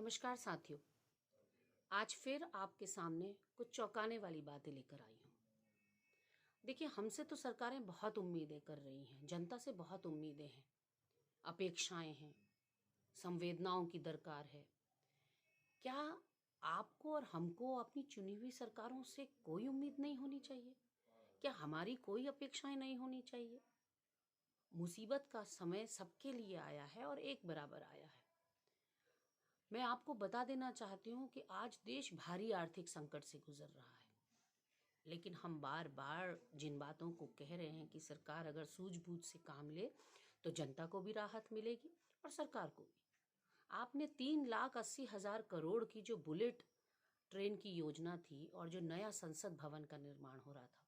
नमस्कार साथियों, आज फिर आपके सामने कुछ चौंकाने वाली बातें लेकर आई हूँ। देखिए, हमसे तो सरकारें बहुत उम्मीदें कर रही हैं, जनता से बहुत उम्मीदें हैं, अपेक्षाएं हैं, संवेदनाओं की दरकार है। क्या आपको और हमको अपनी चुनी हुई सरकारों से कोई उम्मीद नहीं होनी चाहिए? क्या हमारी कोई अपेक्षाएं नहीं होनी चाहिए? मुसीबत का समय सबके लिए आया है और एक बराबर आया है। मैं आपको बता देना चाहती हूँ कि आज देश भारी आर्थिक संकट से गुजर रहा है, लेकिन हम बार बार जिन बातों को कह रहे हैं कि सरकार अगर सूझबूझ से काम ले तो जनता को भी राहत मिलेगी और सरकार को भी। आपने 3,80,000 करोड़ की जो बुलेट ट्रेन की योजना थी और जो नया संसद भवन का निर्माण हो रहा था,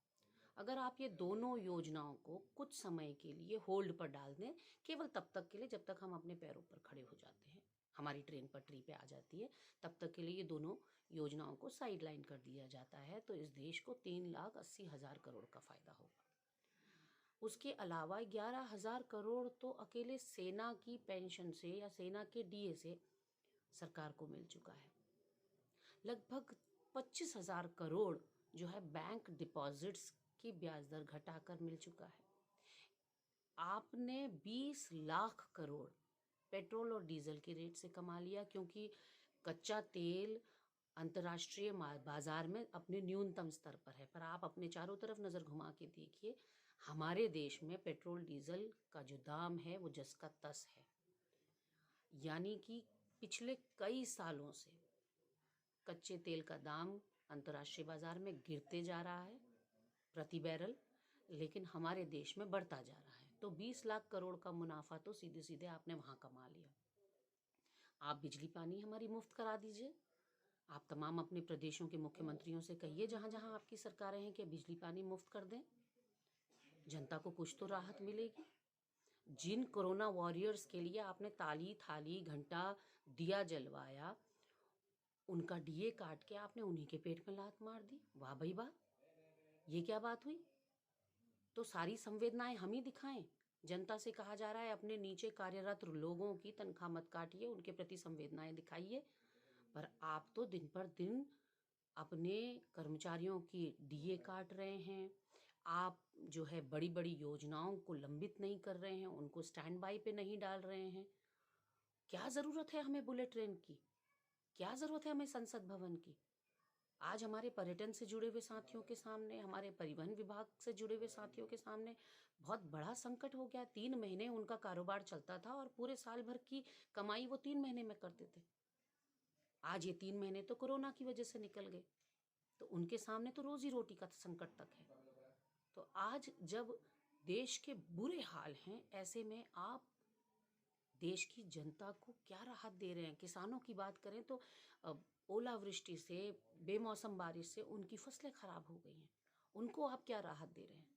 अगर आप ये दोनों योजनाओं को कुछ समय के लिए होल्ड पर डाल दें, केवल तब तक के लिए जब तक हम अपने पैरों पर खड़े हो जाते हैं, हमारी ट्रेन पटरी पे आ जाती है, तब तक के लिए ये दोनों योजनाओं को साइड लाइन कर दिया जाता है, तो इस देश को 3,80,000 करोड़ का फायदा होगा। उसके अलावा 11,000 करोड़ तो अकेले सेना की पेंशन से या सेना के डीए से सरकार को मिल चुका है। लगभग 25,000 करोड़ जो है बैंक डिपॉजिट्स की ब्याज दर घटाकर मिल चुका है। आपने 20 लाख करोड़ पेट्रोल और डीजल के रेट से कमा लिया, क्योंकि कच्चा तेल अंतर्राष्ट्रीय बाजार में अपने न्यूनतम स्तर पर है। पर आप अपने चारों तरफ नज़र घुमा के देखिए, हमारे देश में पेट्रोल डीजल का जो दाम है वो जस का तस है। यानी कि पिछले कई सालों से कच्चे तेल का दाम अंतर्राष्ट्रीय बाजार में गिरते जा रहा है प्रति बैरल, लेकिन हमारे देश में बढ़ता जा रहा है। तो 20 लाख करोड़ का मुनाफा तो सीधे सीधे आपने वहाँ कमा लिया। आप बिजली पानी हमारी मुफ्त करा दीजिए। आप तमाम अपने प्रदेशों के मुख्यमंत्रियों से कहिए जहाँ जहाँ आपकी सरकारें हैं कि बिजली पानी मुफ्त कर दें, जनता को कुछ तो राहत मिलेगी। जिन कोरोना वॉरियर्स के लिए आपने ताली थाली घंटा दिया जलवाया, उनका डीए काट के आपने उन्हीं के पेट में लात मार दी। वाह भाई वाह, ये क्या बात हुई? तो सारी संवेदनाएं हम ही दिखाएं? जनता से कहा जा रहा है अपने नीचे कार्यरत लोगों की तनख्वाह मत काटिए, उनके प्रति संवेदनाएं दिखाइए, पर आप तो दिन पर दिन अपने कर्मचारियों की डीए काट रहे हैं। आप जो है बड़ी बड़ी योजनाओं को लंबित नहीं कर रहे हैं, उनको स्टैंड बाई पे नहीं डाल रहे हैं। क्या ज़रूरत है हमें बुलेट ट्रेन की? क्या ज़रूरत है हमें संसद भवन की? आज हमारे पर्यटन से जुड़े हुए साथियों के सामने, हमारे परिवहन विभाग से जुड़े हुए साथियों के सामने बहुत बड़ा संकट हो गया। 3 महीने उनका कारोबार चलता था और पूरे साल भर की कमाई वो 3 महीने में करते थे। आज ये 3 महीने तो कोरोना की वजह से निकल गए, तो उनके सामने तो रोजी रोटी का संकट तक है। तो आज जब देश के बुरे हाल हैं, ऐसे में आप देश की जनता को क्या राहत दे रहे हैं? किसानों की बात करें तो ओलावृष्टि से, बेमौसम बारिश से उनकी फसलें खराब हो गई हैं, उनको आप क्या राहत दे रहे हैं?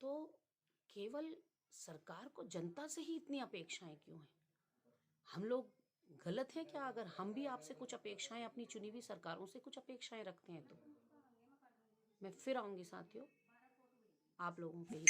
तो केवल सरकार को जनता से ही इतनी अपेक्षाएं क्यों हैं? हम लोग गलत हैं क्या अगर हम भी आपसे कुछ अपेक्षाएं, अपनी चुनी हुई सरकारों से कुछ अपेक्षाएं रखते हैं? तो मैं फिर आऊंगी साथियों, आप लोगों के ही